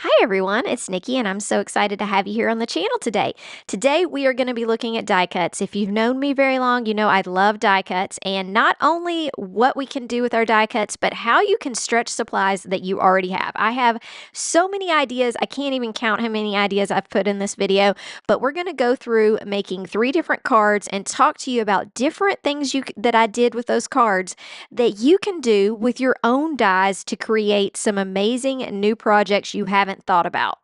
Hi everyone, it's Nikki and I'm so excited to have you here on the channel today. Today we are going to be looking at die cuts. If you've known me very long, you know I love die cuts and not only what we can do with our die cuts, but how you can stretch supplies that you already have. I have so many ideas. I can't even count how many ideas I've put in this video, but we're going to go through making 3 different cards and talk to you about different things that I did with those cards that you can do with your own dies to create some amazing new projects you haven't thought about.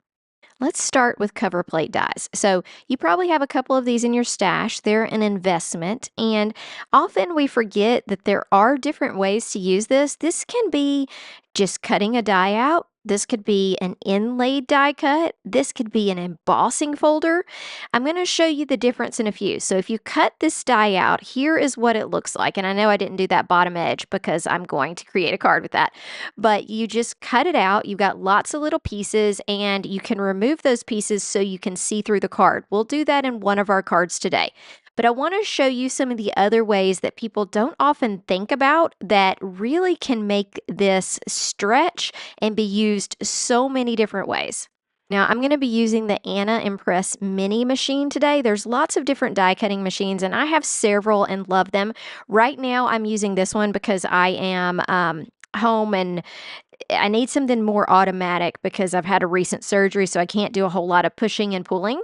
Let's start with cover plate dies. So you probably have a couple of these in your stash. They're an investment, and often we forget that there are different ways to use this. This can be just cutting a die out. This could be an inlaid die cut. This could be an embossing folder. I'm going to show you the difference in a few. So if you cut this die out, here is what it looks like. And I know I didn't do that bottom edge because I'm going to create a card with that. But you just cut it out. You've got lots of little pieces and you can remove those pieces so you can see through the card. We'll do that in one of our cards today. But I want to show you some of the other ways that people don't often think about that really can make this stretch and be used so many different ways. Now, I'm going to be using the Anna Impress Mini machine today. There's lots of different die cutting machines, and I have several and love them. Right now, I'm using this one because I am home and I need something more automatic because I've had a recent surgery, so I can't do a whole lot of pushing and pulling.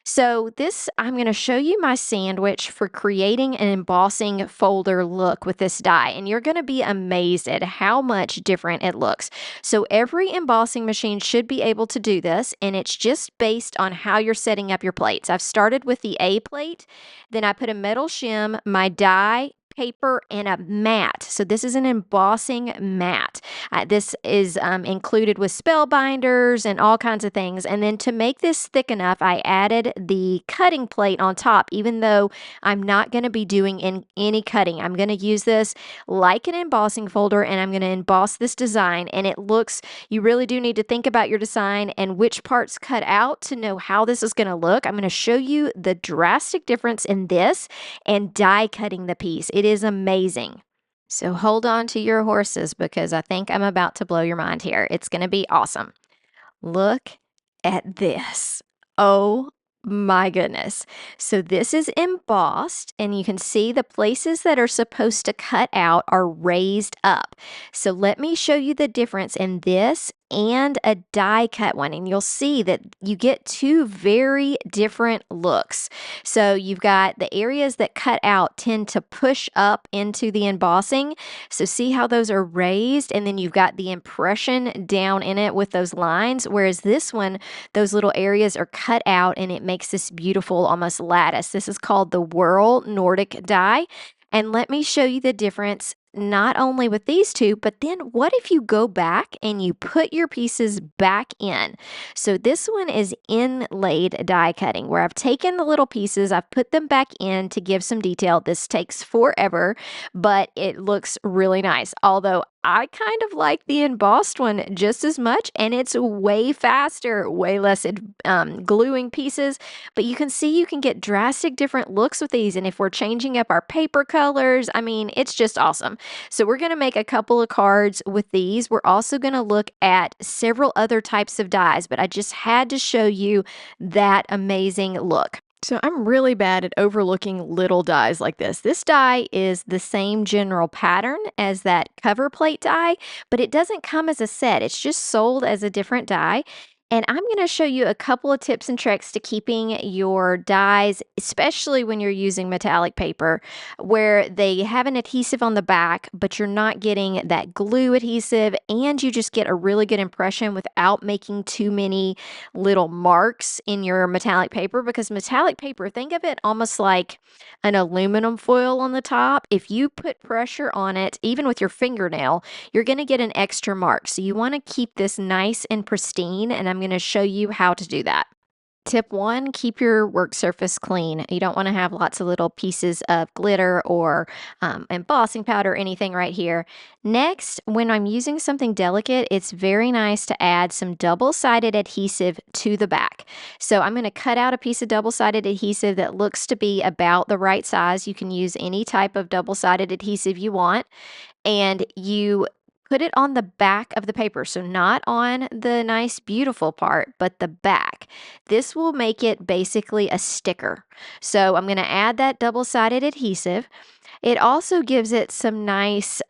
So I'm going to show you my sandwich for creating an embossing folder look with this die, and you're going to be amazed at how much different it looks. So every embossing machine should be able to do this, and it's just based on how you're setting up your plates. I've started with the A plate, then I put a metal shim, my die, paper, and a mat. So this is an embossing mat. This is included with spell binders and all kinds of things. And then to make this thick enough, I added the cutting plate on top, even though I'm not going to be doing any cutting. I'm going to use this like an embossing folder, and I'm going to emboss this design. And it looks, you really do need to think about your design and which parts cut out to know how this is going to look. I'm going to show you the drastic difference in this and die cutting the piece. It is amazing. So hold on to your horses because I think I'm about to blow your mind here. It's going to be awesome. Look at this. Oh my goodness. So this is embossed, and you can see the places that are supposed to cut out are raised up. So let me show you the difference in this and a die cut one, and you'll see that you get two very different looks. So you've got the areas that cut out tend to push up into the embossing. So see how those are raised, and then you've got the impression down in it with those lines, whereas this one, those little areas are cut out and it makes this beautiful almost lattice. This is called the Whirl Nordic die. And let me show you the difference not only with these two, but then what if you go back and you put your pieces back in? So this one is inlaid die cutting, where I've taken the little pieces, I've put them back in to give some detail. This takes forever, but it looks really nice. Although I kind of like the embossed one just as much, and it's way faster, way less gluing pieces, but you can see you can get drastic different looks with these, and if we're changing up our paper colors, I mean, it's just awesome. So we're going to make a couple of cards with these. We're also going to look at several other types of dies, but I just had to show you that amazing look. So I'm really bad at overlooking little dies like this. This die is the same general pattern as that cover plate die, but it doesn't come as a set. It's just sold as a different die. And I'm going to show you a couple of tips and tricks to keeping your dies, especially when you're using metallic paper, where they have an adhesive on the back, but you're not getting that glue adhesive, and you just get a really good impression without making too many little marks in your metallic paper. Because metallic paper, think of it almost like an aluminum foil on the top. If you put pressure on it, even with your fingernail, you're going to get an extra mark. So you want to keep this nice and pristine, and I'm going to show you how to do that. Tip 1, keep your work surface clean. You don't want to have lots of little pieces of glitter or embossing powder or anything right here. Next, when I'm using something delicate, it's very nice to add some double-sided adhesive to the back. So I'm going to cut out a piece of double-sided adhesive that looks to be about the right size. You can use any type of double-sided adhesive you want. And you put it on the back of the paper. So not on the nice, beautiful part, but the back. This will make it basically a sticker. So I'm going to add that double-sided adhesive. It also gives it some nice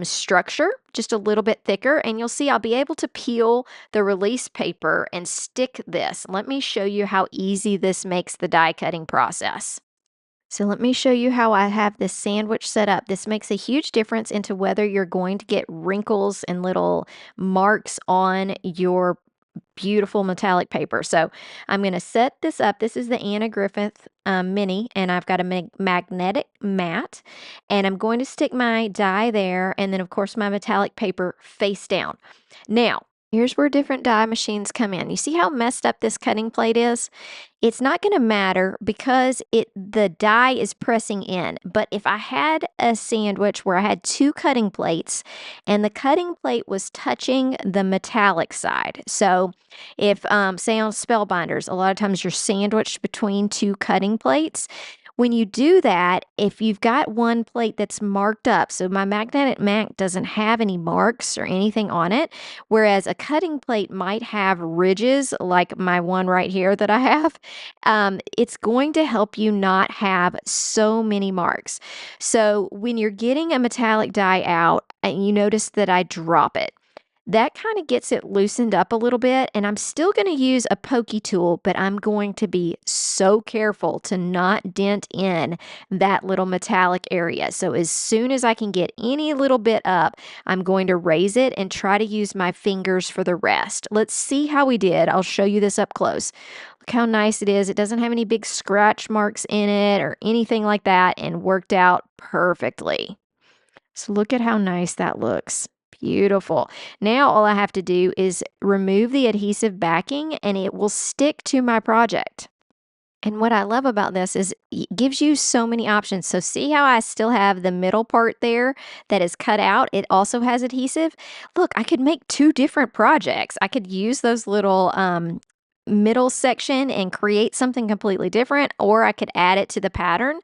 structure, just a little bit thicker, and you'll see I'll be able to peel the release paper and stick this. Let me show you how easy this makes the die cutting process. So let me show you how I have this sandwich set up. This makes a huge difference into whether you're going to get wrinkles and little marks on your beautiful metallic paper. So I'm going to set this up. This is the Anna Griffith Mini, and I've got a magnetic mat, and I'm going to stick my die there, and then of course my metallic paper face down. Now, here's where different die machines come in. You see how messed up this cutting plate is? It's not going to matter because the die is pressing in. But if I had a sandwich where I had two cutting plates and the cutting plate was touching the metallic side. So if, say on spellbinders, a lot of times you're sandwiched between two cutting plates. When you do that, if you've got one plate that's marked up, so my magnetic mat doesn't have any marks or anything on it, whereas a cutting plate might have ridges like my one right here that I have, it's going to help you not have so many marks. So when you're getting a metallic die out and you notice that I drop it, that kind of gets it loosened up a little bit, and I'm still going to use a pokey tool, but I'm going to be so careful to not dent in that little metallic area. So as soon as I can get any little bit up, I'm going to raise it and try to use my fingers for the rest. Let's see how we did. I'll show you this up close. Look how nice it is. It doesn't have any big scratch marks in it or anything like that, and worked out perfectly. So look at how nice that looks. Beautiful. Now all I have to do is remove the adhesive backing and it will stick to my project. And what I love about this is it gives you so many options. So see how I still have the middle part there that is cut out? It also has adhesive. Look, I could make two different projects. I could use those little middle section and create something completely different, or I could add it to the pattern.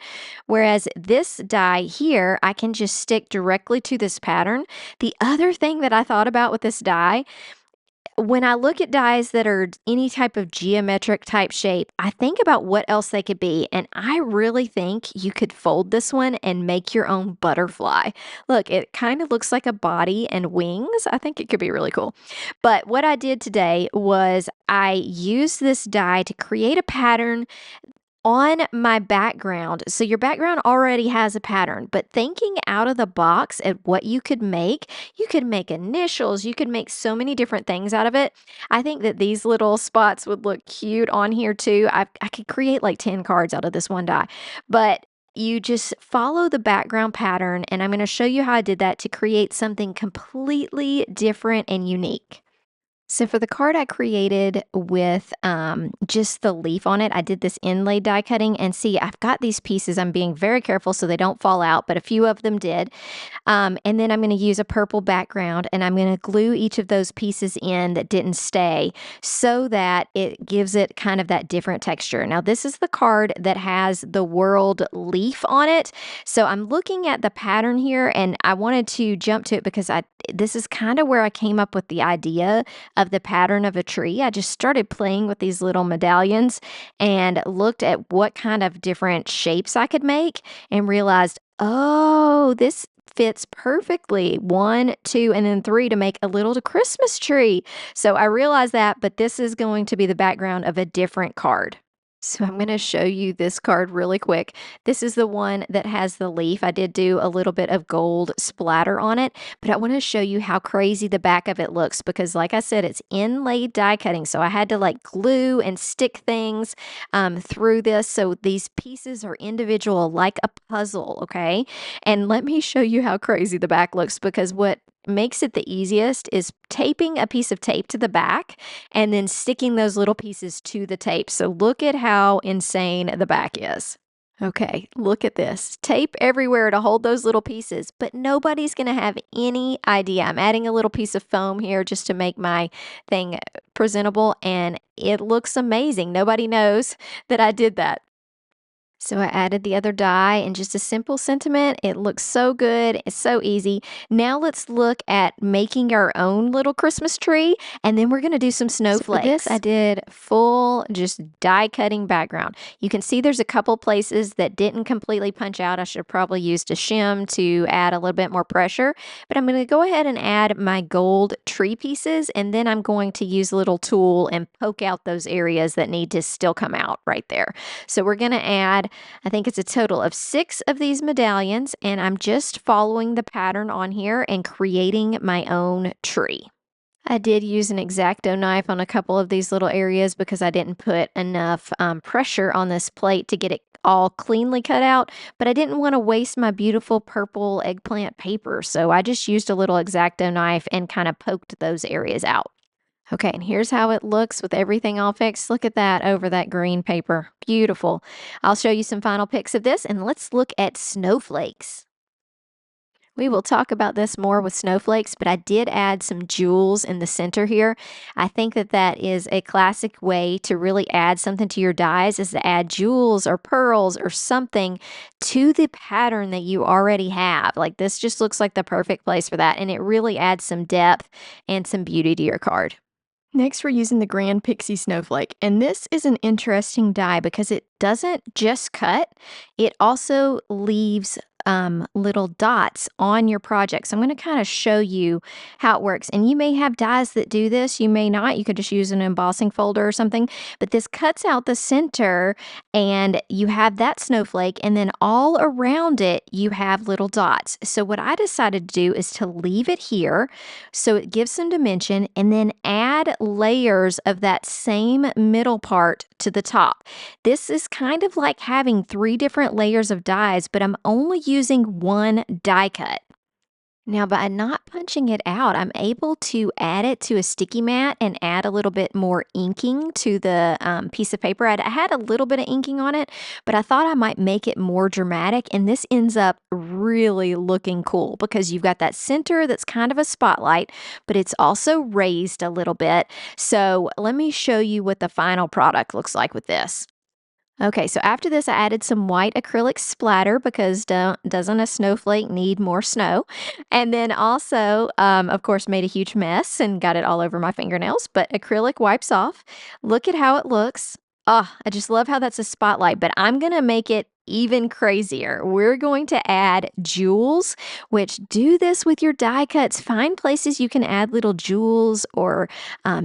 Whereas this die here, I can just stick directly to this pattern. The other thing that I thought about with this die, when I look at dies that are any type of geometric type shape, I think about what else they could be. And I really think you could fold this one and make your own butterfly. Look, it kind of looks like a body and wings. I think it could be really cool. But what I did today was I used this die to create a pattern on my background. So your background already has a pattern, but thinking out of the box at what you could make initials, you could make so many different things out of it. I think that these little spots would look cute on here too. I could create like 10 cards out of this one die, but you just follow the background pattern, and I'm going to show you how I did that to create something completely different and unique. So for the card I created with just the leaf on it, I did this inlaid die cutting, and see, I've got these pieces. I'm being very careful so they don't fall out, but a few of them did. And then I'm going to use a purple background, and I'm going to glue each of those pieces in that didn't stay so that it gives it kind of that different texture. Now, this is the card that has the world leaf on it. So I'm looking at the pattern here, and I wanted to jump to it because this is kind of where I came up with the idea of the pattern of a tree. I just started playing with these little medallions and looked at what kind of different shapes I could make and realized, oh, this fits perfectly. 1, 2, and then 3 to make a little Christmas tree. So I realized that, but this is going to be the background of a different card. So I'm going to show you this card really quick. This is the one that has the leaf. I did do a little bit of gold splatter on it, but I want to show you how crazy the back of it looks because, like I said, it's inlaid die cutting. So I had to like glue and stick things through this. So these pieces are individual like a puzzle, okay? And let me show you how crazy the back looks, because what makes it the easiest is taping a piece of tape to the back and then sticking those little pieces to the tape. So look at how insane the back is. Okay, look at this. Tape everywhere to hold those little pieces, but nobody's going to have any idea. I'm adding a little piece of foam here just to make my thing presentable, and it looks amazing. Nobody knows that I did that. So I added the other die and just a simple sentiment. It looks so good. It's so easy. Now let's look at making our own little Christmas tree, and then we're going to do some snowflakes. So for this, I did full just die cutting background. You can see there's a couple places that didn't completely punch out. I should have probably used a shim to add a little bit more pressure, but I'm going to go ahead and add my gold tree pieces, and then I'm going to use a little tool and poke out those areas that need to still come out right there. So we're going to add, I think it's a total of 6 of these medallions, and I'm just following the pattern on here and creating my own tree. I did use an X-Acto knife on a couple of these little areas because I didn't put enough pressure on this plate to get it all cleanly cut out, but I didn't want to waste my beautiful purple eggplant paper, so I just used a little X-Acto knife and kind of poked those areas out. Okay, and here's how it looks with everything all fixed. Look at that over that green paper. Beautiful. I'll show you some final pics of this, and let's look at snowflakes. We will talk about this more with snowflakes, but I did add some jewels in the center here. I think that that is a classic way to really add something to your dies, is to add jewels or pearls or something to the pattern that you already have. Like this just looks like the perfect place for that, and it really adds some depth and some beauty to your card. Next, we're using the Grand Pixie Snowflake, and this is an interesting die because it doesn't just cut, it also leaves little dots on your project. So I'm going to kind of show you how it works. And you may have dies that do this, you may not. You could just use an embossing folder or something, but this cuts out the center and you have that snowflake, and then all around it, you have little dots. So what I decided to do is to leave it here so it gives some dimension, and then add layers of that same middle part to the top. This is kind of like having 3 different layers of dies, but I'm only using one die cut. Now, by not punching it out, I'm able to add it to a sticky mat and add a little bit more inking to the piece of paper. I had a little bit of inking on it, but I thought I might make it more dramatic, and this ends up really looking cool because you've got that center that's kind of a spotlight, but it's also raised a little bit. So let me show you what the final product looks like with this. Okay, so after this, I added some white acrylic splatter because doesn't a snowflake need more snow? And then also, of course, made a huge mess and got it all over my fingernails, but acrylic wipes off. Look at how it looks. Oh, I just love how that's a spotlight, but I'm going to make it even crazier. We're going to add jewels, which do this with your die cuts. Find places you can add little jewels or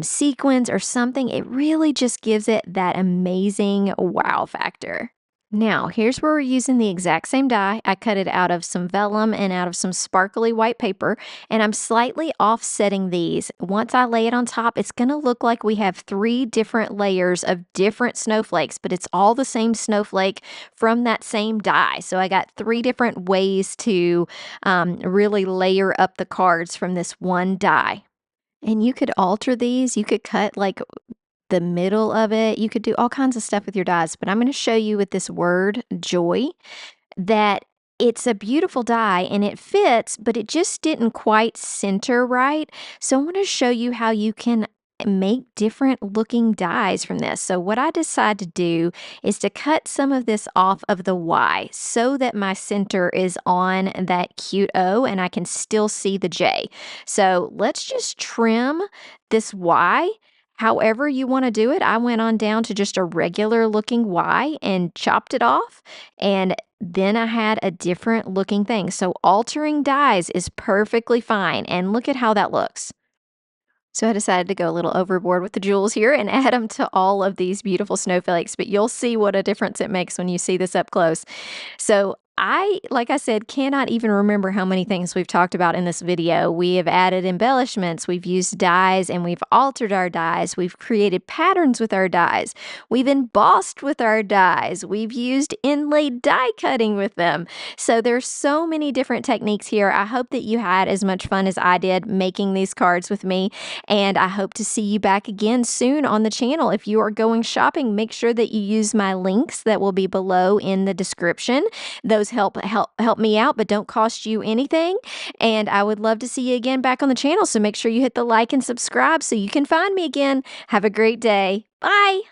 sequins or something. It really just gives it that amazing wow factor. Now, here's where we're using the exact same die. I cut it out of some vellum and out of some sparkly white paper, and I'm slightly offsetting these. Once I lay it on top, it's going to look like we have 3 different layers of different snowflakes, but it's all the same snowflake from that same die. So I got 3 different ways to really layer up the cards from this one die. And you could alter these. You could cut like the middle of it. You could do all kinds of stuff with your dies, but I'm going to show you with this word joy that it's a beautiful die and it fits, but it just didn't quite center right. So I want to show you how you can make different looking dies from this. So what I decided to do is to cut some of this off of the Y so that my center is on that cute O and I can still see the J. So let's just trim this Y however you want to do it. I went on down to just a regular looking Y and chopped it off, and then I had a different looking thing. So altering dies is perfectly fine, and look at how that looks. So I decided to go a little overboard with the jewels here and add them to all of these beautiful snowflakes, but you'll see what a difference it makes when you see this up close. So like I said, cannot even remember how many things we've talked about in this video. We have added embellishments, we've used dies, and we've altered our dies. We've created patterns with our dies. We've embossed with our dies. We've used inlaid die cutting with them. So there's so many different techniques here. I hope that you had as much fun as I did making these cards with me, and I hope to see you back again soon on the channel. If you are going shopping, make sure that you use my links that will be below in the description. Those help me out, but don't cost you anything. And I would love to see you again back on the channel. So make sure you hit the like and subscribe so you can find me again. Have a great day. Bye.